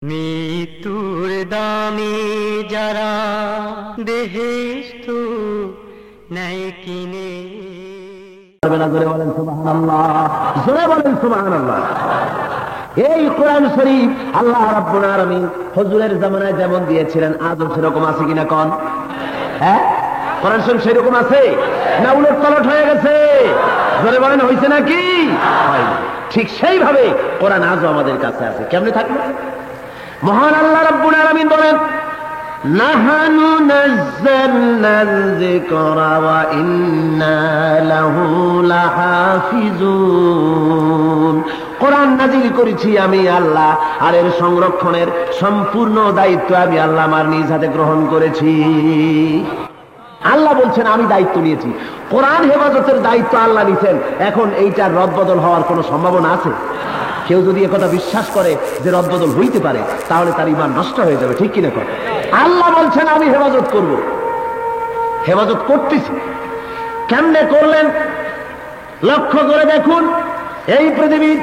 মৃত্যুর দামে যারা বেহেশত নাই কিনে। জোরে বলেন সুবহানাল্লাহ, জোরে বলেন সুবহানাল্লাহ। এই কোরআন শরীফ আল্লাহ রাব্বুল আলামিন হুজুরের জামানায় যেমন দিয়েছিলেন আজও সেরকম আছে কিনা কোন? হ্যাঁ, কোরআন শরীফ সেরকম আছে না উলট পালট হয়ে গেছে? জোরে বলেন হয়েছে নাকি? ঠিক সেইভাবে কোরআন আজও আমাদের কাছে আছে। কেমনে থাকবে? মহান আল্লাহ রাব্বুল আলামিন বলেন, নাহানু নাযালনাল যিকরা ওয়া ইন্না লাহু লাহাফিজুন। কোরআন নাযিল করেছি আমি আল্লাহ, আর এর সংরক্ষণের সম্পূর্ণ দায়িত্ব আমি আল্লাহ আমার নিজ হাতে গ্রহণ করেছি। আল্লাহ বলছেন আমি দায়িত্ব নিয়েছি। কোরআন হেফাজতের দায়িত্ব আল্লাহ নিছেন। এখন এইটার রদবদল হওয়ার কোনো সম্ভাবনা আছে? কেউ যদি একথা বিশ্বাস করে যে রদবদল হইতে পারে, তাহলে তার ঈমান নষ্ট হয়ে যাবে। ঠিক কিনা কথা? আল্লাহ বলছেন আমি হেফাজত করব, হেফাজত করতেছি। কেমনে করলেন লক্ষ্য করে দেখুন। এই পৃথিবীর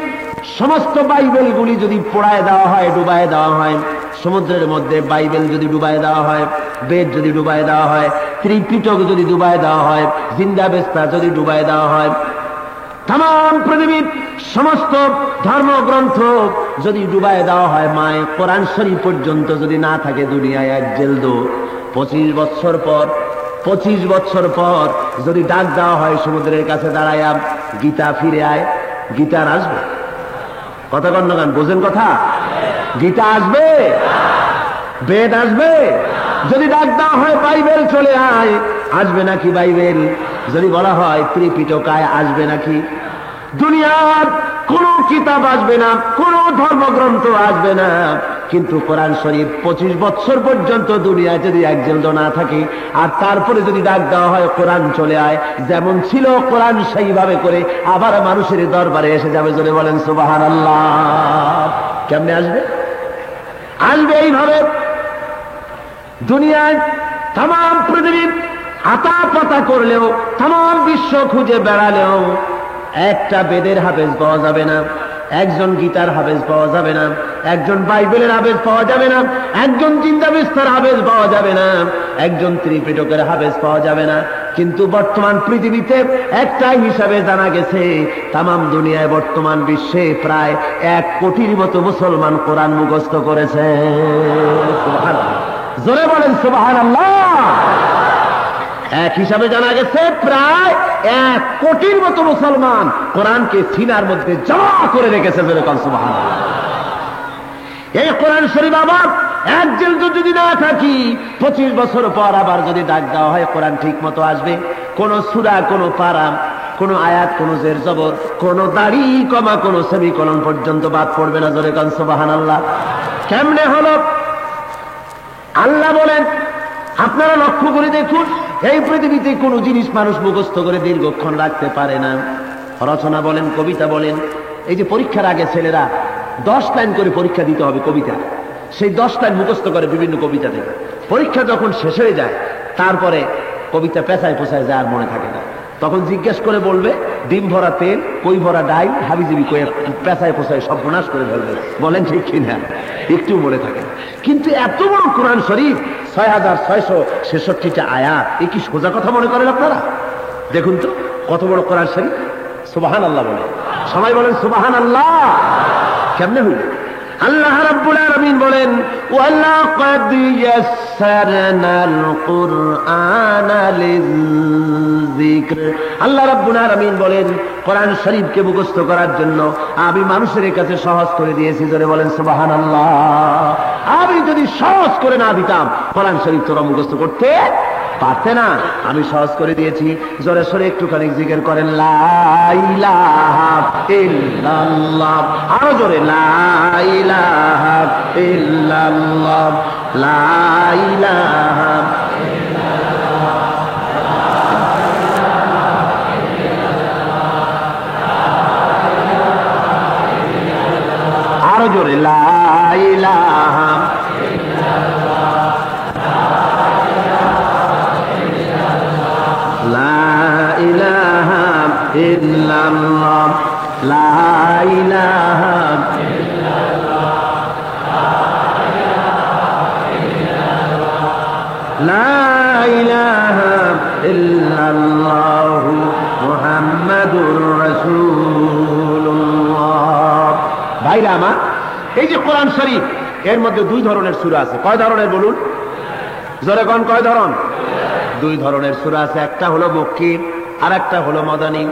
সমস্ত বাইবেলগুলি যদি পোড়ায় দেওয়া হয়, ডুবায় দেওয়া হয়, সমুদ্রের মধ্যে বাইবেল যদি ডুবায় দেওয়া হয়, বেদ যদি ডুবায় দেওয়া হয়, ত্রিপিটক যদি ডুবায় দেওয়া হয়, জিন্দাবেস্তা যদি ডুবায় দেওয়া হয়, তাম পৃথিবীর সমস্ত ধর্মগ্রন্থ যদি ডুবায় দেওয়া হয়, মায়ে কোরআন শরীফ পর্যন্ত যদি না থাকে দুনিয়ায় এক জেলদো, 25 বছর পর যদি ডাক দেওয়া হয় সমুদ্রের কাছে দাঁড়ায়া, গীতা ফিরে আয়, গীতা আর আসবে? কথা কন না, বোঝেন কথা? গীতা আসবে? বেদ আসবে? যদি ডাক দেওয়া হয় বাইবেল চলে আয়, আসবে নাকি বাইবেল? যদি বলা হয় ত্রিপিটকায়, আসবে নাকি? দুনিয়ার কোন কিতাব আসবে না, কোন ধর্মগ্রন্থ আসবে না, কিন্তু কোরআন শরীফ 25 বছর পর্যন্ত দুনিয়ায় যদি এক জেলদ না থাকে, আর তারপরে যদি ডাক দেওয়া হয় কোরআন চলে আয়, যেমন ছিল কোরআন সেইভাবে করে আবার মানুষের দরবারে এসে যাবে। জোরে বলেন সুবহানাল্লাহ। কেমনে আসবে? আসবে এইভাবে। দুনিয়ায় তাম পৃথিবীর আতা পাতা করলেও, তাম বিশ্ব খুঁজে বেড়ালেও একটা বেদের হাফেজ পাওয়া যাবে না, একজন গীতার হাফেজ পাওয়া যাবে না, একজন বাইবেলের হাফেজ পাওয়া যাবে না, একজন জিন্দাবেস্তার হাফেজ পাওয়া যাবে না, একজন ত্রিপিটকের হাফেজ পাওয়া যাবে না। কিন্তু বর্তমান পৃথিবীতে একটাই হিসাবে জানা গেছে, তামাম দুনিয়ায় বর্তমান বিশ্বে প্রায় 1 কোটির মতো মুসলমান কোরআন মুখস্থ করেছে। সুবহানাল্লাহ, জোরে বলেন সুবহানাল্লাহ। এক হিসাবে জানা গেছে প্রায় 1 কোটির মতো মুসলমান কোরআনকে সিনার মধ্যে জমা করে রেখেছে। সুবহানাল্লাহ। এই কোরআন শরীফ আবার এক জেলদ যদি না থাকি, 25 বছর পর আবার যদি ডাক দেওয়া হয়, কোরআন ঠিক মতো আসবে? কোন সূরা, কোন পারা, কোন আয়াত, কোন জের জবর, কোন দাড়ি কমা, কোন সেমিকোলন পর্যন্ত বাদ পড়বে না। জোরে কান সুবহানাল্লাহ। কেমনে হলো? আল্লাহ বলেন, আপনারা লক্ষ্য করে দেখুন, এই পৃথিবীতে কোন জিনিস মানুষ মুখস্থ করে দীর্ঘক্ষণ রাখতে পারে না। রচনা বলেন, কবিতা বলেন। এই যে পরীক্ষার আগে ছেলেরা 10 লাইন করে পরীক্ষা দিতে হবে কবিতা, সেই 10 লাইন মুখস্থ করে বিভিন্ন কবিতা থেকে। পরীক্ষা যখন শেষ হয়ে যায়, তারপরে কবিতা পেঁচায় পোছায় যায়, আর মনে থাকে না। তখন জিজ্ঞেস করে বলবে, ডিম ভরা তেল, কই ভরা ডাই, হাবিজিবি কয়ে পেঁচায় পোছায় সব বিনাশ করে ফেলবে। বলেন ঠিক কিনা? একটু মনে থাকে। কিন্তু এত বড় কোরআন শরীফ, 6666টা আয়াত, এ কি সোজা কথা মনে করেন আপনারা? দেখুন তো কত বড় কোরআন শরীফ। সুবহানাল্লাহ বলে, সবাই বলেন সুবহানাল্লাহ। কেমনে হইল? আল্লাহ রাব্বুল আলামিন বলেন, ওয়ালাকাদ ইয়াসসারনাল কুরআনা লিযিকর। আল্লাহ রাব্বুল আলামিন বলেন, কোরআন শরীফকে মুখস্থ করার জন্য আমি মানুষের কাছে সহজ করে দিয়েছি। জোরে বলেন সুবহানাল্লাহ। আমি যদি সহজ করে না দিতাম, কোরআন শরীফ তোরা মুখস্থ করতে পারতে না। আমি সহজ করে দিয়েছি। জোরে সোরে একটুখানি জিকির করেন, লা ইলাহা ইল্লাল্লাহ। আরো জোরে, লা ইলাহা ইল্লাল্লাহ, লা ইলাহা। আরো জোরে, লা ইলাহা। লা ইলাহা ইল্লাল্লাহ, লা ইলাহা ইল্লাল্লাহ। লা ইলাহা ইল্লাল্লাহু মুহাম্মাদুর রাসূলুল্লাহ। ভাইরা আমার, এই যে কোরআন শরীফ, এর মধ্যে দুই ধরনের সূরা আছে। কয় ধরনের বলুন? জোরে কোন কয় ধরন? দুই ধরনের সূরা আছে। একটা হলো মক্কি আর একটা হলো মাদানী।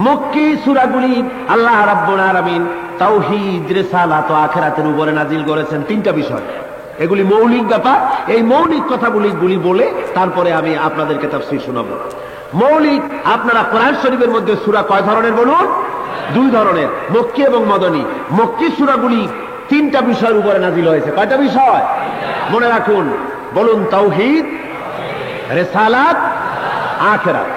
মক্কি সূরাগুলি আল্লাহ রাব্বুল আলামিন তাওহীদ, রিসালাত ও আখিরাতের উপরে নাজিল করেছেন। তিনটা বিষয়, এগুলি মৌলিক ব্যাপার। এই মৌলিক কথাগুলি বলে তারপরে আমি আপনাদেরকে তাফসীর শোনাবো। মৌলিক, আপনারা কোরআন শরীফের মধ্যে সূরা কয় ধরনের বলুন? দুই ধরনের, মক্কি এবং মাদানী। মক্কি সূরাগুলি তিনটা বিষয়ের উপরে নাজিল হয়েছে। কয়টা বিষয় মনে রাখুন? বলুন, তাওহীদ, রিসালাত, আখিরাত।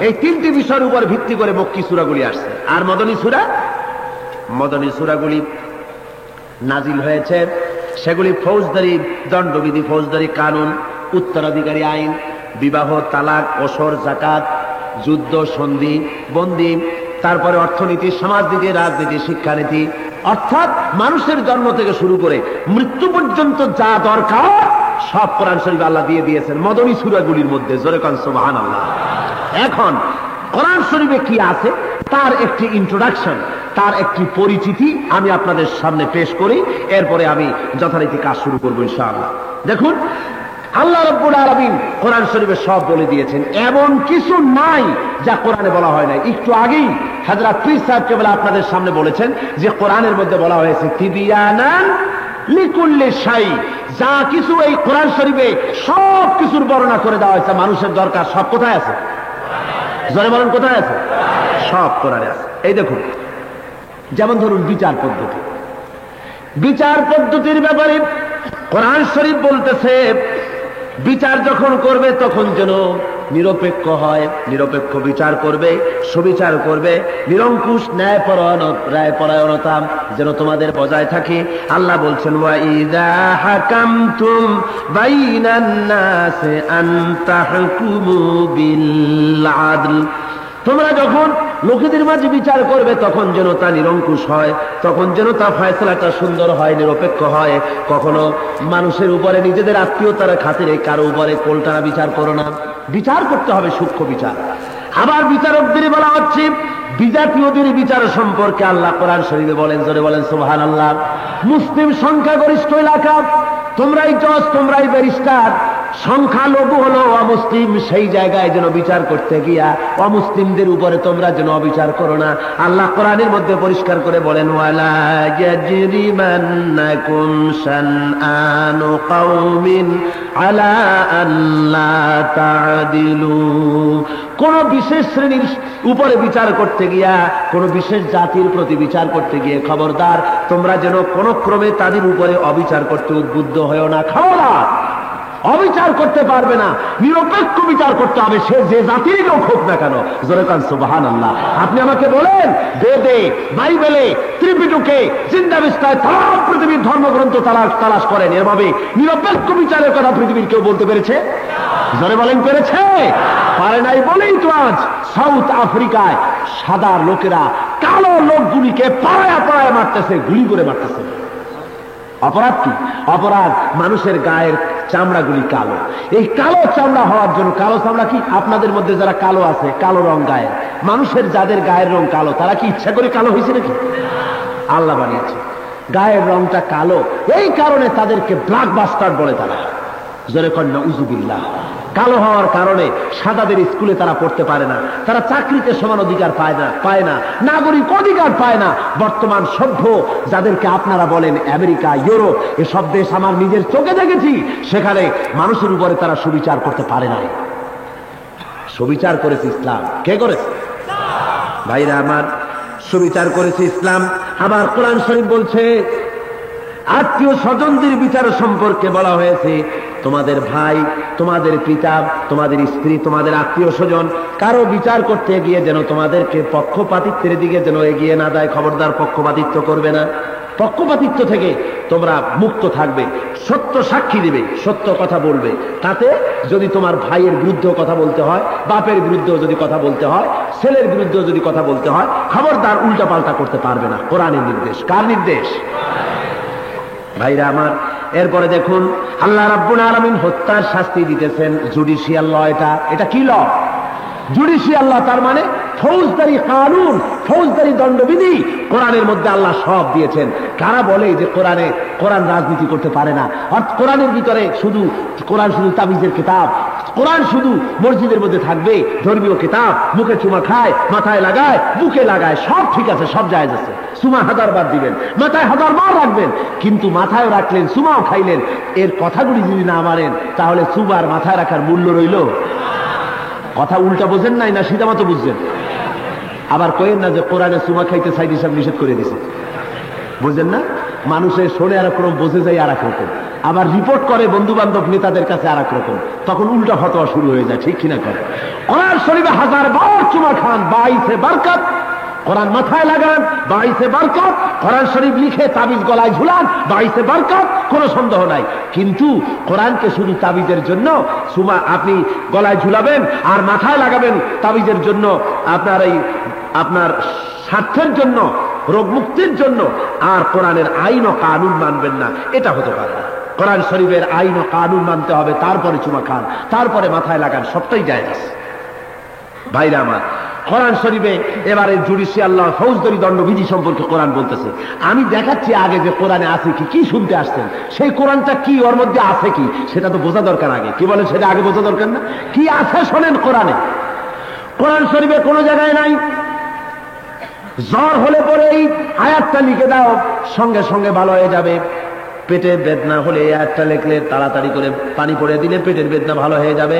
এই তিনটি বিষয়ের উপর ভিত্তি করে মক্কি সূরাগুলি আসছে। আর মাদানী সূরাগুলি নাজিল হয়েছে, সেগুলি ফৌজদারি দণ্ডবিধি, ফৌজদারি কানুন, উত্তরাধিকারী আইন, বিবাহ, তালাক, ওসর, যাকাত, যুদ্ধ, সন্ধি, বন্দী, তারপরে অর্থনীতি, সমাজনীতি, রাজনীতি, শিক্ষানীতি, অর্থাৎ মানুষের জন্ম থেকে শুরু করে মৃত্যু পর্যন্ত যা দরকার সব কোরআন শরীফে আল্লাহ দিয়ে দিয়েছেন মাদানী সূরাগুলির মধ্যে। জোরে কান সুবহানাল্লাহ। এখন কোরআন শরীফে কি আছে তার একটি ইন্ট্রোডাকশন, তার একটি পরিচিতি আমি আপনাদের সামনে পেশ করি, এরপরে আমি যথারীতি কাজ শুরু করবো ইনশাআল্লাহ। দেখুন, আল্লাহ রাব্বুল আলামিন কোরআন শরীফে সব বলে দিয়েছেন, এমন কিছু নাই যা কোরআনে বলা হয় নাই। একটু আগেই হযরত পীর সাহেব কেবল আপনাদের সামনে বলেছেন যে কোরআনের মধ্যে বলা হয়েছে তিবিয়ানান লিকুল্লি শাই, যা কিছু এই কোরআন শরীফে সব কিছুর বর্ণনা করে দেওয়া হয়েছে। মানুষের দরকার সব কোথায় আছে? জোরে বলেন, কোথায় আছে? সব কোরআনে আছে। এই দেখুন, যেমন ধরুন বিচার পদ্ধতি। বিচার পদ্ধতির ব্যাপারে কোরআন শরীফ বলতেছে বিচার যখন করবে তখন যেন নিরপেক্ষ হয়, নিরপেক্ষ বিচার করবে, সুবিচার করবে, নিরঙ্কুশ ন্যায়পরায়ণতা যেন তোমাদের বজায় থাকে। আল্লাহ বলছেন, ওয়া ইযা হাকামতুম বাইনান নাসি আন তাহকুমু বিল আদল, তোমরা যখন লোকেদের মাঝে বিচার করবে তখন যেন তা নিরঙ্কুশ হয়, তখন যেন তা ফয়সালাটা সুন্দর হয়, নিরপেক্ষ হয়। কখনো মানুষের উপরে, নিজেদের আত্মীয়তার খাতিরে কারো উপরে কোলটানা বিচার করো না। বিচার করতে হবে সূক্ষ্ম বিচার। আবার বিচারকদের বলা হচ্ছে বিজাতীয়দের বিচার সম্পর্কে আল্লাহ কোরআন শরীফে বলেন, জোরে বলেন সুবহানাল্লাহ। মুসলিম সংখ্যাগরিষ্ঠ এলাকা, তোমরাই জজ, তোমরাই ব্যারিস্টার, সংখ্যালঘু হলো অমুসলিম, সেই জায়গায় যেন বিচার করতে গিয়া অমুসলিমদের উপরে তোমরা যেন অবিচার করো না। আল্লাহ কোরআনের মধ্যে পরিষ্কার করে বলেন, ওয়ালা ইয়াজরিমান্নাকুম শানআনু কওমিন আলা আল্লা তা'দিলু, কোন বিশেষ শ্রেণীর উপরে বিচার করতে গিয়া, কোন বিশেষ জাতির প্রতি বিচার করতে গিয়ে খবরদার তোমরা যেন কোন ক্রমে তাদের উপরে অবিচার করতে উদ্বুদ্ধ হয়েও না। খবরদার, অবিচার করতে পারবে না, নিরপেক্ষ বিচার করতে হবে, সে যে জাতিরই লোক হোক না কেন। জোরে কান সুবহানাল্লাহ। আপনি আমাকে বলেন, বেদে, বাইবেলে, ত্রিপিটকে, জিন্দাবিস্তায় তাম পৃথিবীর ধর্মগ্রন্থ তালাশ করেন, এভাবে নিরপেক্ষ বিচারের কথা পৃথিবীর কেউ বলতে পেরেছে? জোরে বলেন, পেরেছে? পারে নাই বলেই তো আজ সাউথ আফ্রিকায় সাদা লোকেরা কালো লোকগুলিকে পাড়ায় পাড়ায় মারতেছে, গুলি করে মারতেছে। অপরাধ কি? অপরাধ মানুষের গায়ের চামড়াগুলি কালো। এই কালো চামড়া হওয়ার জন্য, কালো চামড়া কি? আপনাদের মধ্যে যারা কালো আছে, কালো রং গায়ের, মানুষের যাদের গায়ের রং কালো, তারা কি ইচ্ছা করে কালো হয়েছে নাকি? আল্লাহ বানিয়েছে। গায়ের রংটা কালো, এই কারণে তাদেরকে ব্ল্যাক বাস্টার্ড বলে তারা। জোরে কন্যা উজুবিল্লাহ। কালো হওয়ার কারণে সাদাদের স্কুলে তারা পড়তে পারে না, তারা চাকরিতে সমান অধিকার পায় না, নাগরিক অধিকার পায় না। বর্তমান সভ্য যাদেরকে আপনারা বলেন আমেরিকা, ইউরোপ, এসব দেশ আমার নিজের চোখে দেখেছি, সেখানে মানুষের উপরে তারা সুবিচার করতে পারে না। সুবিচার করেছে ইসলাম। কে করেছে? ভাইরা আমার, সুবিচার করেছে ইসলাম। আবার কোরআন শরীফ বলছে, আত্মীয় স্বজনদের বিচার সম্পর্কে বলা হয়েছে, তোমাদের ভাই, তোমাদের পিতা, তোমাদের স্ত্রী, তোমাদের আত্মীয় স্বজন কারো বিচার করতে গিয়ে যেন তোমাদেরকে পক্ষপাতিত্বের দিকে যেন এগিয়ে না দেয়। খবরদার, পক্ষপাতিত্ব করবে না। পক্ষপাতিত্ব থেকে তোমরা মুক্ত থাকবে, সত্য সাক্ষী দিবে, সত্য কথা বলবে। তাতে যদি তোমার ভাইয়ের বিরুদ্ধেও কথা বলতে হয়, বাপের বিরুদ্ধেও যদি কথা বলতে হয়, ছেলের বিরুদ্ধেও যদি কথা বলতে হয়, খবরদার উল্টা পাল্টা করতে পারবে না। কোরআনের নির্দেশ। কার নির্দেশ? ভাইরা আমার, এরপরে দেখুন আল্লাহ রাব্বুল আলামিন হত্যার শাস্তি দিতেছেন জুডিশিয়াল ল, এটা কি ল? জুডিশিয়াল ল, তার মানে ফৌজদারি কানুন, ফৌজদারি দণ্ডবিধি কোরআনের মধ্যে আল্লাহ সব দিয়েছেন। কারা বলে যে কোরআন রাজনীতি করতে পারে না, অর্থাৎ কোরআনের ভিতরে কোরআন শুধু তাবিজের কিতাব, কোরআন শুধু মসজিদের মধ্যে থাকবে, ধর্মীয় কিতাব, মুখে চুমা খায়, মাথায় লাগায়, বুকে লাগায়, সব ঠিক আছে, সব জায়েজ আছে। সুমা 1000 বার দিবেন, মাথায় 1000 বার রাখবেন, কিন্তু মাথায় রাখলেন, সুমাও খাইলেন, এর কথাগুলি যদি না মানেন তাহলে সুমার মাথায় রাখার মূল্য রইল? কথা উল্টা বোঝেন নাই না সিধা মতো বুঝছেন? আবার কইেন না যে কোরআনে সুমা খাইতে সাইদি সাহেব নিষেধ করে দিছে, বুঝেন না? মানুষের শোনে আর এক রকম, বোঝে যায় আর এক রকম, আবার রিপোর্ট করে বন্ধু বান্ধব নেতাদের কাছে আর এক রকম, তখন উল্টা ফতোয়া শুরু হয়ে যায়, ঠিক কিনা করে? কোরআন শরীফে 1000 বার চুমা খান, 22 বরকত, কোরআন মাথায় লাগান, 22 বরকত, কোরআন শরীফ লিখে তাবিজ গলায় ঝুলান, 22 বরকত, কোনো সন্দেহ নাই। কিন্তু কোরআনকে শুধু তাবিজের জন্য সুমা আপনি গলায় ঝুলাবেন আর মাথায় লাগাবেন তাবিজের জন্য, আপনার স্বার্থের জন্য, রোগ মুক্তির জন্য, আর কোরআনের আইন ও কানুন মানবেন না, এটা হতে পারে না। কোরআন শরীফের আইন ও কানুন মানতে হবে, তারপরে চুমা খান, তারপরে মাথায় লাগান, সবটাই জায়েজ। ভাইরা আমার, কোরআন শরীফে এবারে জুডিশিয়াল ল, ফৌজদারি দণ্ডবিধি সম্পর্কে কোরআন বলতেছে। আমি দেখাচ্ছি আগে যে কোরআনে আছে কি, কি শুনতে আসছেন, সেই কোরআনটা কি, ওর মধ্যে আছে কি, সেটা তো বোঝা দরকার আগে। কি বলেন, সেটা আগে বোঝা দরকার না? কি আছে শোনেন কোরআনে। কোরআন শরীফে কোনো জায়গায় নাই জ্বর হলে পরে এই আয়াতটা লিখে দাও, সঙ্গে সঙ্গে ভালো হয়ে যাবে। পেটের বেদনা হলে এই আয়াতটা লিখলে তাড়াতাড়ি করে পানি পড়ে দিলে পেটের বেদনা ভালো হয়ে যাবে।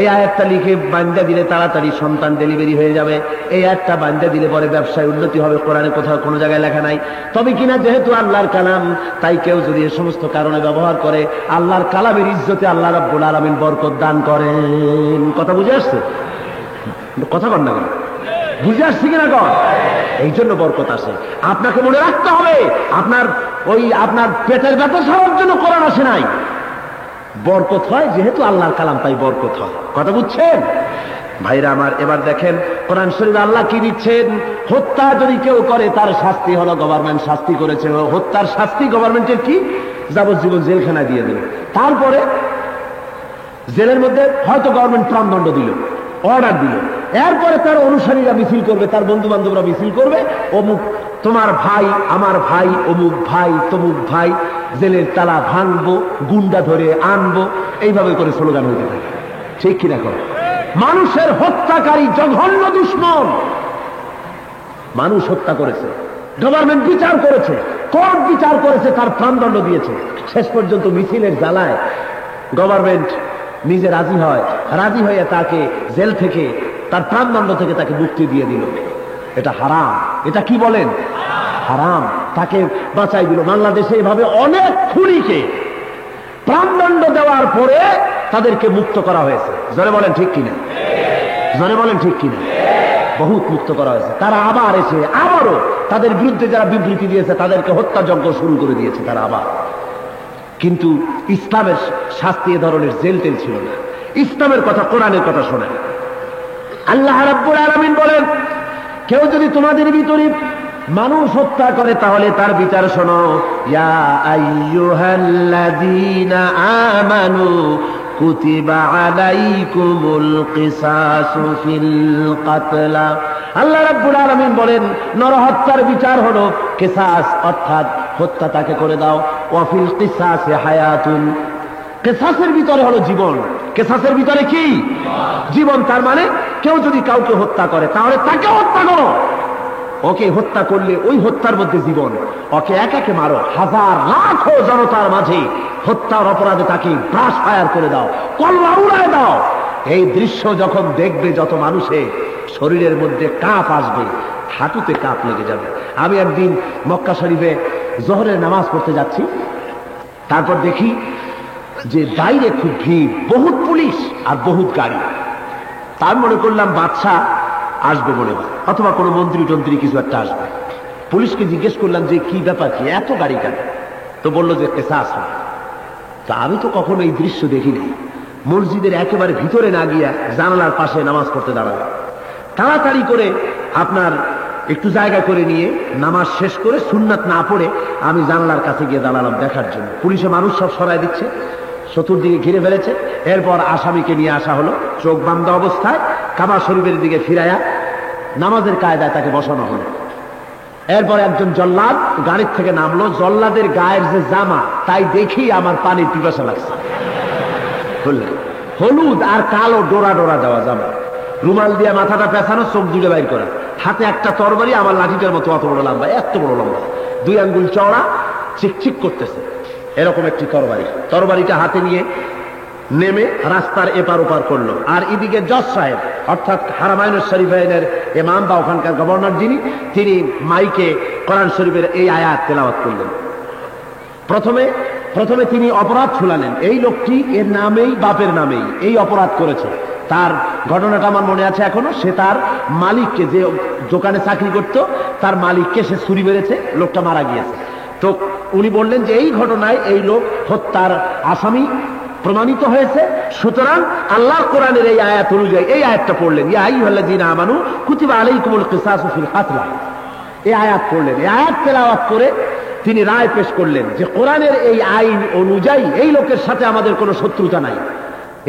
এই আয়াতটা লিখে বান্দা দিলে তাড়াতাড়ি সন্তান ডেলিভারি হয়ে যাবে। এই আয়াতটা বান্দা দিলে পরে ব্যবসায় উন্নতি হবে। কোরআনে কোথাও কোনো জায়গায় লেখা নাই। তবে কিনা যেহেতু আল্লাহর কালাম, তাই কেউ যদি এই সমস্ত কারণে ব্যবহার করে, আল্লাহর কালামের ইজ্জতে আল্লাহ রাব্বুল আলামিন বরকত দান করেন। কথা বুঝে আসছে? কথা কর না, বুঝে আসছে কিনা কর? এই জন্য বরকত আসে। আপনাকে মনে রাখতে হবে, আপনার পেটের ব্যথা সারার জন্য কোরআন আসে নাই। বরকত হয় যেহেতু আল্লাহর কালাম, তাই বরকত হয়। কথা বুঝছেন ভাইরা আমার? এবার দেখেন কোরআন শরীফে আল্লাহ কি দিচ্ছেন। হত্যা যদি কেউ করে তার শাস্তি হলো, গভর্নমেন্ট শাস্তি করেছে, হত্যার শাস্তি গভর্নমেন্টের কি, যাবজ্জীবন জেলখানায় দিয়ে দেবে। তারপরে জেলের মধ্যে হয়তো গভর্নমেন্ট প্রাণদণ্ড দিল, অর্ডার দিল। এরপরে তার অনুসারীরা মিছিল করবে, তার বন্ধু বান্ধবরা মিছিল করবে, অমুক তোমার ভাই, আমার ভাই, অমুক ভাই, তমুক ভাই, জেলের তালা ভাঙবো, গুন্ডা ধরে আনবো, এইভাবে করে স্লোগান হইতে থাকে। ঠিক কিনা কর? মানুষের হত্যাকারী জঘন্য দুশ্মন, মানুষ হত্যা করেছে, গভর্নমেন্ট বিচার করেছে, কোর্ট বিচার করেছে, তার প্রাণদণ্ড দিয়েছে। শেষ পর্যন্ত মিছিলের জ্বালায় গভর্নমেন্ট নিজে রাজি হয়, রাজি হয়ে তাকে জেল থেকে, তার প্রাণদণ্ড থেকে তাকে মুক্তি দিয়ে দিল। এটা হারাম। এটা কি বলেন? হারাম। তাকে বাঁচাই দিল। বাংলাদেশে এভাবে অনেক খুনিকে প্রাণদণ্ড দেওয়ার পরে তাদেরকে মুক্ত করা হয়েছে। জোরে বলেন ঠিক কিনা? জোরে বলেন ঠিক কিনা? বহুত মুক্ত করা হয়েছে। তারা আবার এসে আবারও তাদের বিরুদ্ধে যারা বিবৃতি দিয়েছে তাদেরকে হত্যাযজ্ঞ শুরু করে দিয়েছে তারা আবার। কিন্তু ইসলামের শাস্তি এ ধরনের জেল টেল ছিল না। ইসলামের কথা, কোরআনের কথা শোনেন। আল্লাহ রাব্বুল আলামিন বলেন, কেউ যদি তোমাদের ভিতরে মানুষ হত্যা করে তাহলে তার বিচার শোনো। ইয়া আইয়ুহাল্লাযীনা আমানু কুতিবা আলাইকুমুল কিসাসু ফিল কাতলা। আল্লাহ রাব্বুল আলামিন বলেন, নরহত্যার বিচার হলো কিসাস, অর্থাৎ হত্যা তাকে করে দাও। ওয়া ফিল কিসাসি হায়াতুন, কিসাসের ভিতরে হলো জীবন। কিসাসের ভিতরে কি? জীবন। তার মানে কেউ যদি কাউকে হত্যা করে তাহলে তাকে হত্যা করো। ওকে হত্যা করলে ওই হত্যার মধ্যে জীবন। ওকে একাকে মারো, হাজার লাখো জনতার মাঝে হত্যার অপরাধে তাকে ব্রাশ ফায়ার করে দাও, কল্লা উড়ায় দাও। এই দৃশ্য যখন দেখবে যত মানুষে শরীরের মধ্যে কাঁপ আসবে, হাঁটুতে কাঁপ লেগে যাবে। আমি একদিন মক্কা শরীফে জোহরের নামাজ পড়তে যাচ্ছি, তারপর দেখি যে বাইরে খুব ভিড়, বহুত পুলিশ আর বহুত গাড়ি। তার মনে করলাম বাদশা আসবে মনে হয়, অথবা কোনো মন্ত্রী টন্ত্রী কিছু একটা আসবে। পুলিশকে জিজ্ঞেস করলাম যে কি ব্যাপার, কি এত গাড়ি কেন? তো বললো যে কেসাস হয়। তা আমি তো কখনো এই দৃশ্য দেখিনি। মসজিদের একেবারে ভিতরে না গিয়া জানালার পাশে নামাজ পড়তে দাঁড়ালাম। তাড়াতাড়ি করে আপনার একটু জায়গা করে নিয়ে নামাজ শেষ করে সুন্নাত না পড়ে আমি জানলার কাছে গিয়ে দাঁড়ালাম দেখার জন্য। পুলিশে মানুষ সব সরাই দিচ্ছে, চতুর্দিকে ঘিরে ফেলেছে। এরপর আসামিকে নিয়ে আসা হলো, চোখ বান্ধা অবস্থায় কাবা শরীফের দিকে ফিরাইয়া নামাজের কায়দায় তাকে বসানো হলো। এরপর একজন জল্লাদ গাড়ির থেকে নামলো। জল্লাদের গায়ের যে জামা তাই দেখি আমার পানির পিপাসা লাগছে। হলুদ আর কালো ডোরা ডোরা দেওয়া জামা, রুমাল দিয়ে মাথাটা পেছানো, চোখ দুটো বাইর করা, হাতে একটা তরবারি আমার লাঠিটার মতো অত বড় লম্বা, এত বড় লম্বা, 2 আঙ্গুল চওড়া, চিকচিক করতেছে এরকম একটি তরবারি। তরবারিটা হাতে নিয়ে নেমে রাস্তার এপার ওপার করলো। আর এদিকে জজ সাহেব অর্থাৎ হারামাইন শরীফের ইমাম বা ওখানকার গভর্নর যিনি, তিনি মাইকে কোরআন শরীফের এই আয়াত তেলাওয়াত করলেন। প্রথমে তিনি অপরাধ শুনালেন। এই লোকটি এর নামেই, বাপের নামেই এই অপরাধ করেছে। তার ঘটনাটা আমার মনে আছে এখনো। সে তার মালিককে, যে দোকানে চাকরি করত, তার মালিককে সে ছুরি মেরেছে, লোকটা মারা গিয়েছে। তো উনি বললেন যে এই ঘটনায় এই লোক হত্যার আসামি প্রমাণিত হয়েছে। সুতরাং আল্লাহর কোরআনের এই আয়াত অনুযায়ী এই আয়াতটা পড়লেন, ইয়া আইয়ুহাল্লাযীনা আমানু কুতিবা আলাইকুমুল কিসাসু ফিল কাতলা। এই আয়াত পড়লেন। এই আয়াত তেলাওয়াত করে তিনি রায় পেশ করলেন যে কোরআনের এই আইন অনুযায়ী এই লোকের সাথে আমাদের কোনো শত্রুতা নাই,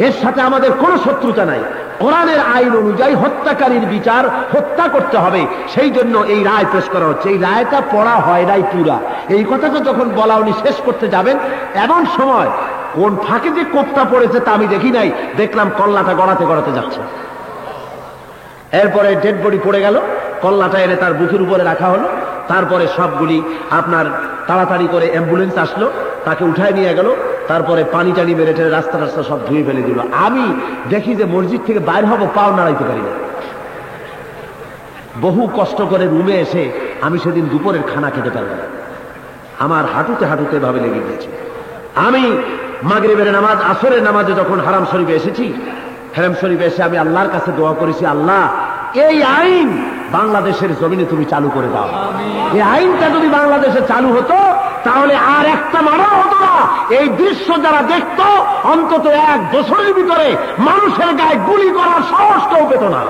এর সাথে আমাদের কোনো শত্রুতা নাই। কোরআনের আইন অনুযায়ী হত্যাকারীর বিচার হত্যা করতে হবে, সেই জন্য এই রায় পেশ করা হচ্ছে। এই রায়টা পড়া হয় নাই পুরা। এই কথাটা যখন বলা উনি শেষ করতে যাবেন, এমন সময় কোন ফাঁকে যে কোপটা পড়েছে তা আমি দেখি নাই, দেখলাম কল্লাটা গড়াতে গড়াতে যাচ্ছে। এরপরে ডেড বডি পড়ে গেল, কল্লাটা এনে তার বুকের উপরে রাখা হলো। তারপরে সবগুলি আপনার তাড়াতাড়ি করে অ্যাম্বুলেন্স আসলো, তাকে উঠায় নিয়ে গেল। তারপরে পানি টানি মেরে রাস্তা রাস্তা সব ধুয়ে ফেলে দিল। আমি দেখি যে মসজিদ থেকে বাইর হবো, পাও নাড়াইতে পারি না। বহু কষ্ট করে রুমে এসে আমি সেদিন দুপুরের খানা খেতে পারলাম। আমার হাঁটুতে হাঁটুতে ভাবে লেগে গিয়েছে। আমি মাগরিবের নামাজ, আসরের নামাজে যখন হারাম শরীফে এসেছি, হারাম শরীফে এসে আমি আল্লাহর কাছে দোয়া করেছি, আল্লাহ এই আইন বাংলাদেশের জমিনে তুমি চালু করে দাও। এই আইনটা যদি বাংলাদেশে চালু হতো তাহলে আর একটা মারা হতো না। এই দৃশ্য যারা দেখত, অন্তত 1 বছরের ভিতরে মানুষের গায়ে গুলি করার সাহস কেউ পেত না।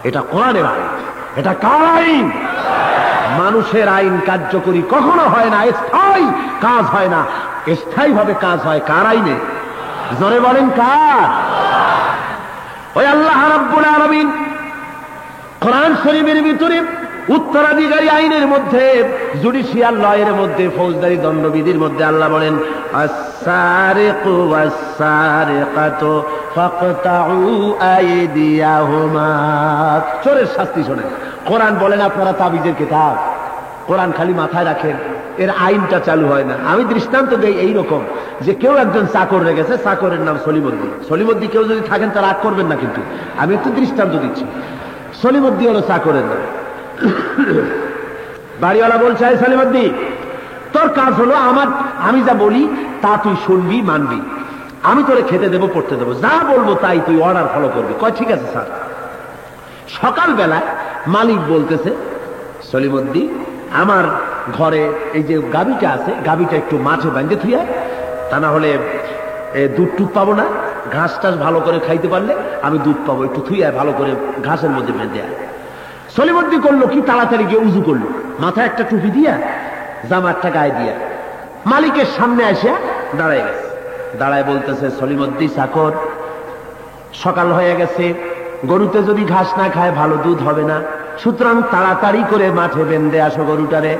এটা কোরআনের আইন। এটা কার আইন? মানুষের আইন কার্যকরী কখনো হয় না, স্থায়ী কাজ হয় না। স্থায়ী ভাবে কাজ হয় কার আইনে? জোরে বলেন কার? ওই আল্লাহ রাব্বুল আলামিন কোরআন শরীফের ভিতরে উত্তরাধিকারী আইনের মধ্যে, জুডিশিয়াল লয়ের মধ্যে, ফৌজদারি দণ্ডবিধির মধ্যে আল্লাহ বলেন, আস-সারিকু ওয়াস-সারিকাতু ফাকতাউ আইদিয়াহুমা। চোরের শাস্তি শোনেন। কোরআন বলেন আপনারা তাবিজের কিতাব, কোরআন খালি মাথায় রাখেন, এর আইনটা চালু হয় না। আমি দৃষ্টান্ত দেই এইরকম যে কেউ একজন চাকর রেখেছে, চাকরের নাম সলিমুদ্দিন। সলিমুদ্দিন কেউ যদি থাকেন তারা রাগ করবেন না, কিন্তু আমি একটু দৃষ্টান্ত দিচ্ছি। সলিমুদ্দিন হলো চাকরের নাম। বাড়িওয়ালা বলছে, সলিমুদ্দিন তোর কাজ হলো আমি যা বলি তা তুই শুনবি, মানবি। আমি তোরে খেতে দেবো, পড়তে দেবো, যা বলবো তাই তুই অর্ডার ফলো করবি। কয় ঠিক আছে স্যার। সকালবেলায় মালিক বলতেছে, সলিমুদ্দিন আমার ঘরে এই যে গাভীটা আছে, গাভীটা একটু মাঠে বাঁধে থুই, তা না হলে দুধ টুধ পাবো না। ঘাস টাস ভালো করে খাইতে পারলে আমি দুধ পাবো, একটু থুই ভালো করে ঘাসের মধ্যে বেঁধে আয়। সলিমুদ্দিন করলো কি, তাড়াতাড়ি গিয়ে উজু করলো, মাথায় একটা টুপি দিয়া, জামা একটা গায়ে দিয়া, মালিকের সামনে আসে দাঁড়ায় গেছে। দাঁড়ায় বলতেছে, সলিমুদ্দিন চাকর, সকাল হয়ে গেছে, গরুতে যদি ঘাস না খায় ভালো দুধ হবে না, সুতরাং তাড়াতাড়ি করে মাঠে বেঁধে আসো গরুটারে।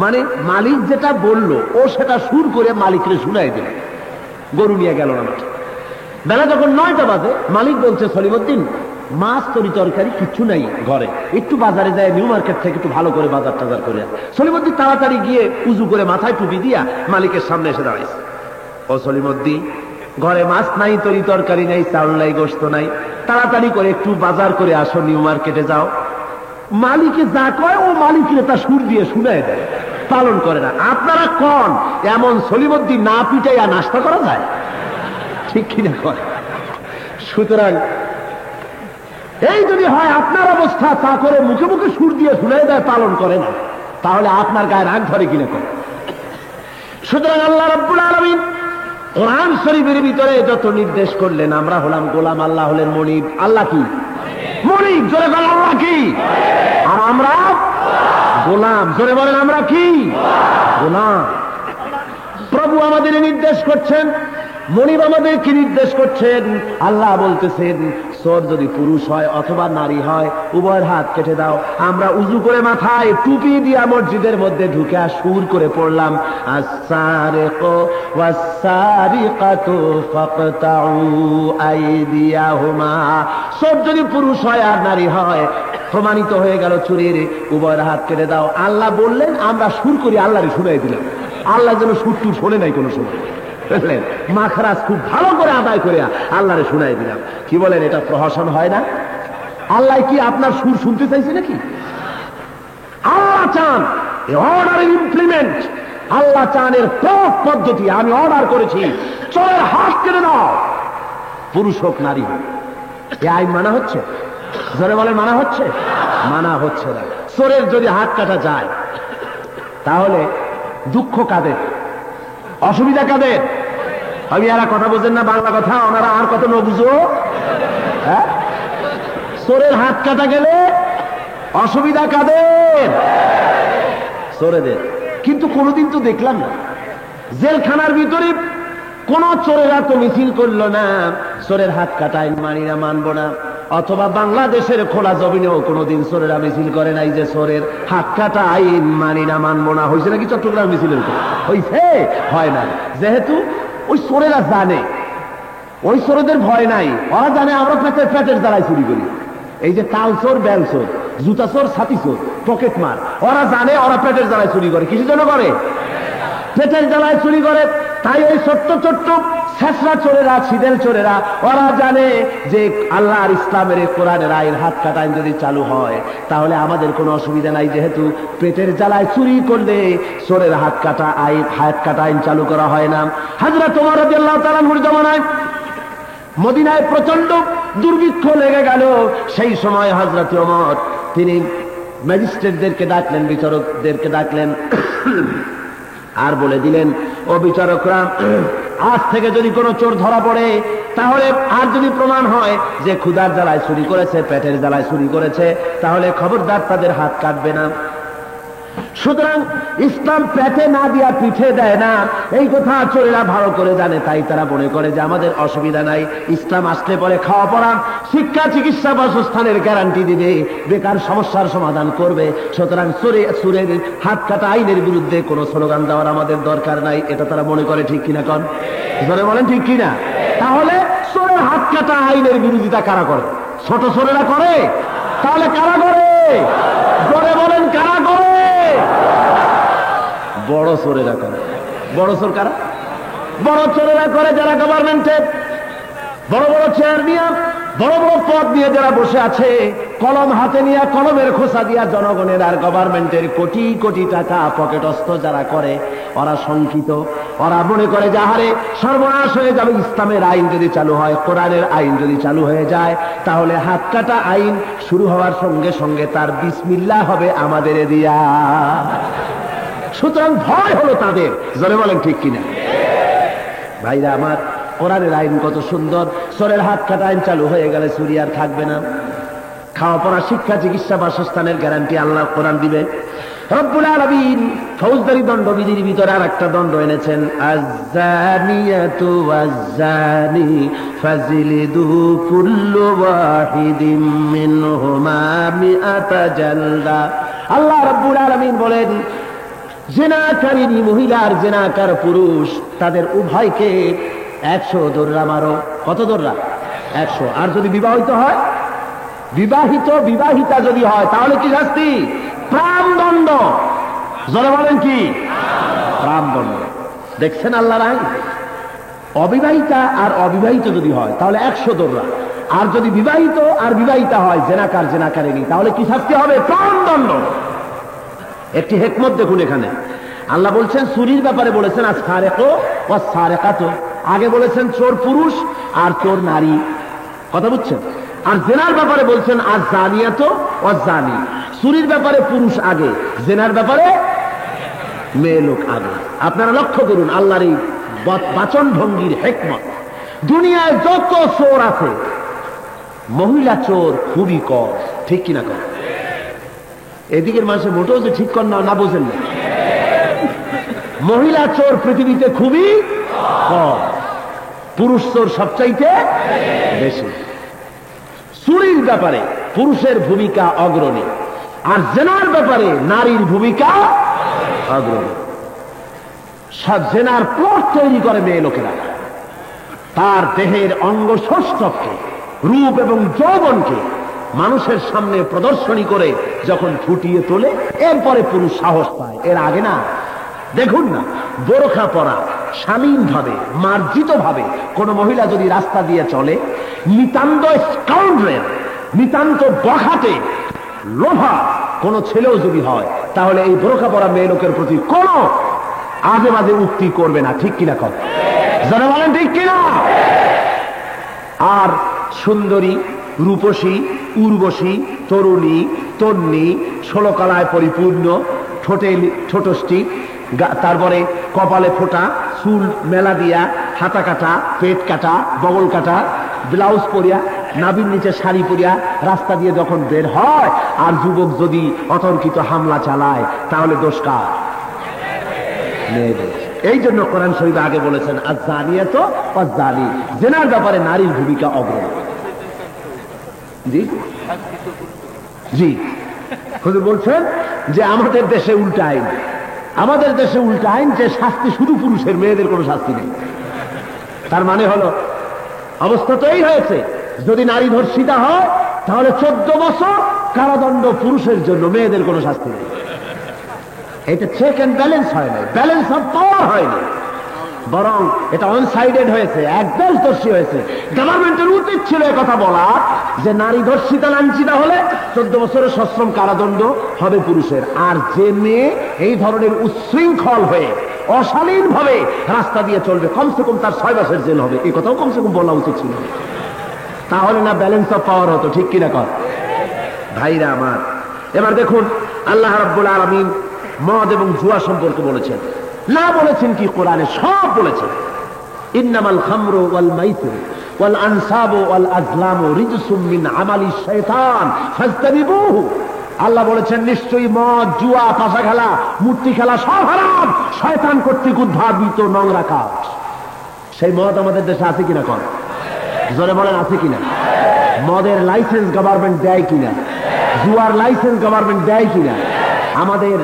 মানে মালিক যেটা বললো ও সেটা সুর করে মালিকরে শুনাই দিল। গরু নিয়ে গেল না মাঠে। বেলা যখন 9টা বাজে, মালিক বলছে, সলিমুদ্দিন মাছ তরি তরকারি কিচ্ছু নাই ঘরে, একটু বাজারে যায়, নিউ মার্কেট থেকে একটু ভালো করে বাজার টাজার করে। সলিমুদ্দিন তাড়াতাড়ি গিয়ে উজু করে মাথায় টুপি দিয়া মালিকের সামনে এসে দাঁড়াইছে। ও সলিমুদ্দিন, ঘরে মাছ নাই, তরি তরকারি নাই, চাউল নাই, গোশত নাই, তাড়াতাড়ি করে একটু বাজার করে আসো, নিউ মার্কেটে যাও। মালিকে যা কয় ও মালিকের তা সুর দিয়ে শুনায় দেয়, পালন করে না। আপনারা কোন এমন সলিমুদ্দিন না পিটাইয়া নাস্তা করা যায়? ঠিক কিনা কয়? সুতরাং এই যদি হয় আপনার অবস্থা, তা করে মুখে মুখে সুর দিয়ে শুনাই দেয়, পালন করে না, তাহলে আপনার গায়ে রাগ ধরে কিনা করে? সুতরাং আল্লাহ রাব্বুল আলামিন কোরআন শরীফের ভিতরে যত নির্দেশ করলেন, আমরা হলাম গোলাম, আল্লাহ হলেন মনিব। আল্লাহ কি? মালিক। জোরে বলেন আল্লাহ কি? আর আমরা গোলাম। জোরে বলেন আমরা কি? গোলাম। প্রভু আমাদের নির্দেশ করছেন, মনিব আমাদেরকে নির্দেশ করছেন। আল্লাহ বলতেছেন চোর যদি পুরুষ হয় অথবা নারী হয় উভয়ের হাত কেটে দাও। আমরা উজু করে মাথায় টুপি দিয়া মসজিদের মধ্যে ঢুকে সুর করে পড়লাম আস-সারিকু ওয়াস-সারিকাতু ফাকতাউ আইদিয়াহুমা। চোর যদি পুরুষ হয় আর নারী হয় প্রমাণিত হয়ে গেল চুরির, উভয়ের হাত কেটে দাও। আল্লাহ বললেন, আমরা সুর করি, আল্লাহরে শুনাই দিলাম। আল্লাহ যেন সুর টুর শোনে নাই কোনো সময়, বুঝলেন? মাখরাজ খুব ভালো করে আদায় করে আল্লাহরে শুনাই দিলাম। কি বলেন, এটা প্রহসন হয় না? আল্লাহ কি আপনার সুর শুনতে চাইছে নাকি? আল্লাহ চান অর্ডার ইমপ্লিমেন্ট। আল্লাহ চান এর পদ্ধতি। আমি অর্ডার করেছি চোরের হাত কেটে দাও, পুরুষ হোক নারী হোক। এ আইন মানা হচ্ছে? জোরে বলেন মানা হচ্ছে? মানা হচ্ছে না। চোরের যদি হাত কাটা যায় তাহলে দুঃখ কাদের, অসুবিধা কাদের? আমি এরা কথা বোঝেন না বাংলা কথা, ওনারা আর কত না বুঝো। হ্যাঁ, চোরের হাত কাটা গেলে অসুবিধা কাদের? চোরেদের। কিন্তু কোনোদিন তো দেখলাম না জেলখানার ভিতরে কোন চোরেরা তো মিছিল করলো না চোরের হাত কাটা আইন মানি না, মানবো না। অথবা বাংলাদেশের খোলা জমিনেও কোনোদিন চোরেরা মিছিল করে নাই যে চোরের হাত কাটা আইন মানি না, মানবো না। হয়েছে নাকি চট্টগ্রাম মিছিলের? হয়েছে? হয় না। যেহেতু ওই চোরেরা জানে, ওই চোরদের ভয় নাই। ওরা জানে আমরা পেটের দ্বারাই চুরি করি। এই যে তাল চোর, বেল চোর, জুতা চোর, ছাতি চোর, পকেট মার, ওরা জানে ওরা পেটের জ্বালায় চুরি করে। কিসের জন্য করে? পেটের জ্বালায় চুরি করে। তাই ওই ছোট্ট ছোট্ট ছেঁচড়া চোরেরা, ছিদেল চোরেরা, ওরা জানে যে আল্লাহ আর ইসলামের কোরআনের আইন, হাত কাটা আইন যদি চালু হয় তাহলে আমাদের কোনো অসুবিধা নাই। যেহেতু পেটের জ্বালায় চুরি করলে চোরের হাত কাটা আইন চালু করা হয় না। হযরত ওমর রাদিয়াল্লাহু তাআলা আনহুর জামানায় মদিনায় প্রচন্ড দুর্ভিক্ষ লেগে গেল। সেই সময় হযরত ওমর তিনি ম্যাজিস্ট্রেটদেরকে ডাকলেন, বিচারকদেরকে ডাকলেন আর বলে দিলেন, ও বিচারকরা, আজ থেকে যদি কোনো চোর ধরা পড়ে তাহলে আর যদি প্রমাণ হয় যে ক্ষুধার জ্বালায় চুরি করেছে, পেটের জ্বালায় চুরি করেছে, তাহলে খবরদার তাদের হাত কাটবে না। সুতরাং ইসলাম পেটে না দিয়া পিঠে দেয় না, এই কথা চোরেরা ভালো করে জানে। তাই তারা মনে করে যে আমাদের অসুবিধা নাই, ইসলাম আসলে পরে খাওয়া পড়া, শিক্ষা, চিকিৎসা, বাসস্থানের গ্যারান্টি দিবে, বেকার সমস্যার সমাধান করবে। সুতরাং চোরের হাত কাটা আইনের বিরুদ্ধে কোনো স্লোগান দেওয়ার আমাদের দরকার নাই। এটা তারা মনে করে। ঠিক কিনা কন? ধরে বলেন ঠিক কিনা? তাহলে চোরের হাত কাটা আইনের বিরোধিতা কারা করে? ছোট চোরেরা করে? তাহলে কারা করে? ধরে বলেন কারা করে? বড় চোরেরা করে। বড় চোর কারা? বড় চোরেরা করে যারা গভর্নমেন্টের বড় বড় চেয়ার নিয়ে, বড় বড় পদ নিয়ে যারা বসে আছে, কলম হাতে নিয়ে কলমের খোসা দিয়া জনগণের আর গভর্নমেন্টের কোটি কোটি টাকা পকেটস্থ যারা করে, ওরা শঙ্কিত। ওরা মনে করে যে আহারে সর্বনাশ হয়ে যাবে, ইসলামের আইন যদি চালু হয়, কোরআনের আইন যদি চালু হয়ে যায়, তাহলে হাত কাটা আইন শুরু হওয়ার সঙ্গে সঙ্গে তার বিসমিল্লাহ হবে আমাদের দিয়া। সুতরাং ভয় হলো তাদের। জোরে বলেন ঠিক কিনা? ভাইরা আমার, কোরআনের আইন কত সুন্দর। চোরের হাত কাটা আইন চালু হয়ে গেলে চুরি আর থাকবে না। খাওয়া পড়া, শিক্ষা, চিকিৎসা, বাসস্থানের গ্যারান্টি আল্লাহ কোরআন দিবে। রব্বুল আলামিন ফৌজদারি দণ্ডবিধির ভিতরে আর একটা দণ্ড এনেছেন, আয-যানিয়াতু ওয়াজ-যানি ফাজলিদু কুল্লু ওয়াহিদিম মিনহুমা মিআতা জালদা। আল্লাহ রব্বুল আলামিন বলেন, জেনাকারিনী মহিলা আর জেনাকার পুরুষ, তাদের উভয়কে 100 দোররা মারো। কত দোররা? 100। আর যদি বিবাহিত হয়, বিবাহিতা যদি হয় তাহলে কি শাস্তি? প্রাণদণ্ড। জোরে বলেন কি? প্রাণদণ্ড। দেখছেন আল্লাহর আইন? অবিবাহিতা আর অবিবাহিত যদি হয় তাহলে 100 দোররা। আর যদি বিবাহিত আর বিবাহিতা হয়, জেনাকার জেনাকারিনী, তাহলে কি শাস্তি হবে? প্রাণদণ্ড। একটি হিকমত দেখুন এখানে। আল্লাহ বলছেন চুরির ব্যাপারে বলেছেন আস-সারিকু ওয়াস-সারিকাতু, আগে বলেছেন চোর পুরুষ আর চোর নারী। কথা বুঝছেন? আর জেনার ব্যাপারে বলছেন আয-যানিয়াতু ওয়াজ-যানি। চুরির ব্যাপারে পুরুষ আগে, জেনার ব্যাপারে মেয়ে লোক আগে। আপনারা লক্ষ্য করুন আল্লাহর এই বাচন ভঙ্গির হিকমত। দুনিয়ায় যত চোর আছে মহিলা চোর খুবই কম, ঠিক কিনা কম? এদিকের মানুষের মোটেও যে ঠিক কর না বোঝেন না। মহিলা চোর পৃথিবীতে খুবই কম, পুরুষ চোর সবচাইতে বেশি। চুরির ব্যাপারে পুরুষের ভূমিকা অগ্রণী, আর জেনার ব্যাপারে নারীর ভূমিকা অগ্রণী। জেনার প্লট তৈরি করে মেয়ে লোকেরা, তার দেহের অঙ্গ ষষ্ঠকে, রূপ এবং যৌবনকে মানুষের সামনে প্রদর্শনী করে যখন ফুটিয়ে তোলে, এরপরে পুরুষ সাহস পায়। এর আগে না। দেখুন না, বোরখা পরা শালীনভাবে, মার্জিতভাবে কোন মহিলা যদি রাস্তা দিয়ে চলে, নিতান্ত স্কাউন্ড্রেল, নিতান্ত বখাটে লোভা কোন ছেলেও যদি হয়, তাহলে এই বোরখা পরা মেয়ে লোকের প্রতি কোন আজে বাজে উক্তি করবে না, ঠিক কিনা কর? যারা বলেন ঠিক কিনা? আর সুন্দরী, রূপসী, উর্বশী, তরুণী, তন্নী, 16 কলায় পরিপূর্ণ, ঠোঁটে ছোট স্টিক, তারপরে কপালে ফোঁটা, চুল মেলা দিয়া, হাতা কাটা, পেট কাটা, বগল কাটা, ব্লাউজ পরিয়া, নাভির নিচে শাড়ি পরিয়া রাস্তা দিয়ে যখন বের হয়, আর যুবক যদি অতর্কিত হামলা চালায়, তাহলে দোষ কার? মেয়েদের। এই জন্য কোরআন শরীফে আগে বলেছেন আয-যানিয়াতু ওয়াজ-যানী, জেনার ব্যাপারে নারীর ভূমিকা অগ্রণী। জি জি, হুজুর বলছেন যে আমাদের দেশে উল্টা আইন, আমাদের দেশে উল্টা আইন, যে শাস্তি শুধু পুরুষের, মেয়েদের কোনো শাস্তি নেই। তার মানে হলো অবস্থা তো এই হয়েছে, যদি নারী ধর্ষিতা হয় তাহলে 14 বছর কারাদণ্ড পুরুষের জন্য, মেয়েদের কোনো শাস্তি নেই। এটা চেক এন্ড ব্যালেন্স হয় নাই, ব্যালেন্স অফ পাওয়ার হয়নি, বরং এটা অন সাইডেড হয়েছে, একদর্শী হয়েছে। গভর্নমেন্টের উচিত ছিল কথা বলা যে নারী ধর্ষিতা লাঞ্ছিতা হলে 14 বছরের সশ্রম কারাদণ্ড হবে পুরুষের, আর যে মেয়ে এই ধরনের উচ্ছৃঙ্খল হয়ে অশালীন ভাবে রাস্তা দিয়ে চলবে, কমসে কম তার 6 মাসের জেল হবে। এই কথাও কমসে কম বলা উচিত ছিল, তাহলে না ব্যালেন্স অফ পাওয়ার হতো, ঠিক কিনা কর? ভাইরা আমার, এবার দেখুন আল্লাহ রাব্বুল আলামিন মদ এবং জুয়া সম্পর্কে বলেছেন, না বলেছেন কি? কোরআনে সব বলেছেন। ইন্নামাল খামরু ওয়াল মাইসির ওয়াল আনসাবু ওয়াল আজলামু রিজসুম মিন আমালি শাইতান ফাজতানিবুহু। আল্লাহ বলেছেন নিশ্চয়ই মদ, জুয়া, পাশা খেলা, মূর্তি খেলা সব হারাম, শয়তান কর্তৃক উদ্ভাবিত নোংরা কাজ। সেই মদ আমাদের দেশে আছে কিনা? কর জোরে বলেন, আছে কিনা? মদের লাইসেন্স গভর্নমেন্ট দেয় কিনা? জুয়ার লাইসেন্স গভর্নমেন্ট দেয় কিনা? আমাদের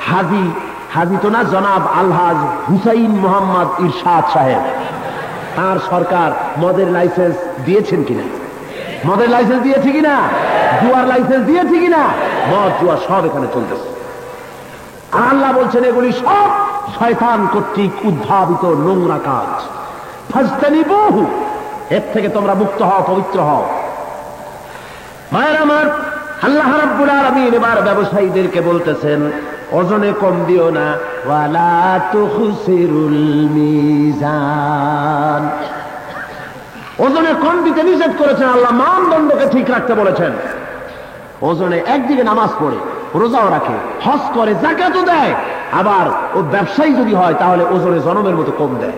হাজি তো না, জনাব আলহাজ হুসাইন মোহাম্মদ ইরশাদ সাহেব, তার সরকার মদের লাইসেন্স দিয়েছেন কিনা? মদের লাইসেন্স দিয়েছে কিনা? জুয়ার লাইসেন্স দিয়েছে কিনা? মদ জুয়া সব এখানে চলতেছে। আর আল্লাহ বলছেন এগুলি সব শয়তান কর্তৃক উদ্ভাবিত নোংরা কাজ। ফাজতানিবুহু, এর থেকে তোমরা মুক্ত হও, পবিত্র হও। ভাইরা আমার, আল্লাহ রাব্বুল আলামিন এবার ব্যবসায়ীদেরকে বলতেছেন ওজনে কম দিও না, ওয়ালা তুখসিরুল মিজান। ওজনে কম দিতে নিষেধ করেছেন আল্লাহ, মানদণ্ডকে ঠিক রাখতে বলেছেন। ওজনে একদিকে নামাজ পড়ে, রোজাও রাখে, হজ করে, যাকাতও দেয়, আবার ও ব্যবসায়ী যদি হয় তাহলে ওজনে জনমের মতো কম দেয়,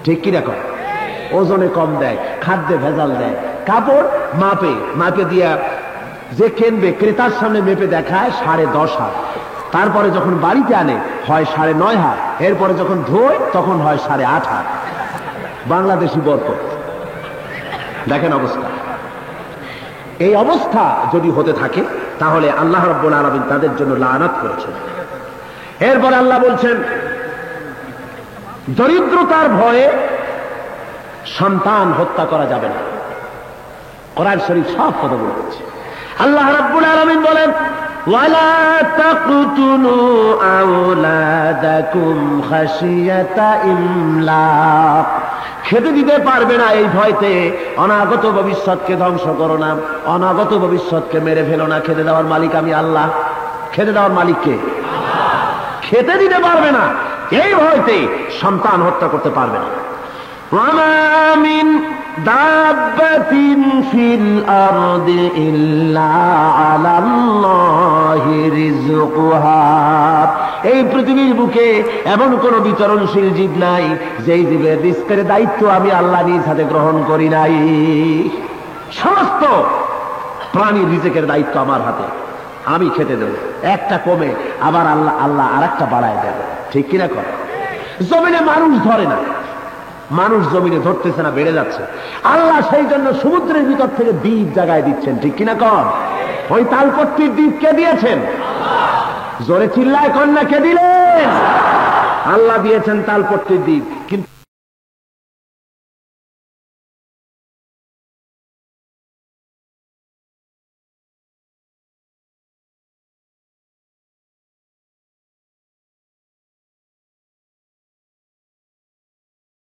ঠিক কি দেখো? ওজনে কম দেয়, খাদ্যে ভেজাল দেয়, কাপড় মাপে দিয়া যে কিনবে ক্রেতার সামনে মেপে দেখায় 10.5 হাত, তারপরে যখন বাড়িতে আনে হয় 9.5 হাত, এরপরে যখন ধোয় তখন হয় 8.5 হাত। বাংলাদেশি বরকত দেখেন অবস্থা। এই অবস্থা যদি হতে থাকে তাহলে আল্লাহ রাব্বুল আলামিন তাদের জন্য লানাত করেছেন। এরপরে আল্লাহ বলছেন দরিদ্রতার ভয়ে সন্তান হত্যা করা যাবে না। কোরআন শরীফ সব কথা বলেছে। আল্লাহ রাব্বুল আলামিন বলেন ওয়ালা তাকতুলু আওলাদাকুম খাশিয়াতা ইমলাক। খেতে দিতে পারবে না এই ভয়তে অনাগত ভবিষ্যৎকে ধ্বংস করো না, অনাগত ভবিষ্যৎকে মেরে ফেলো না। খেতে দেওয়ার মালিক আমি আল্লাহ। খেতে দেওয়ার মালিক কে? খেতে দিতে পারবে না এই ভয়তে সন্তান হত্যা করতে পারবে না। ওয়ামা মিন দাব্বাতিন ফিল আরদি ইল্লা আলাল্লাহি রিজকুহা। এই পৃথিবীর বুকে এমন কোন বিচরণশীল জীব নাই যেই জীবের রিজকের দায়িত্ব আমি আল্লাহ নিজ হাতে গ্রহণ করি নাই। সমস্ত প্রাণীর রিজেকের দায়িত্ব আমার হাতে, আমি খেতে দেব। একটা কমে আবার আল্লাহ আল্লাহ আর একটা বাড়ায় দেব, ঠিক কিনা কর? জমিনে মানুষ ধরে না, মানুষ জমিনে ধরতেছে না, বেড়ে যাচ্ছে। আল্লাহ সেই জন্য সমুদ্রের ভিতর থেকে দ্বীপ জায়গায় দিচ্ছেন, ঠিক কিনা কর? ওই তালপট্টির দ্বীপ কে দিয়েছেন? জোরে চিল্লায় কন্যা কে দিলেন? আল্লাহ দিয়েছেন তালপট্টির দ্বীপ।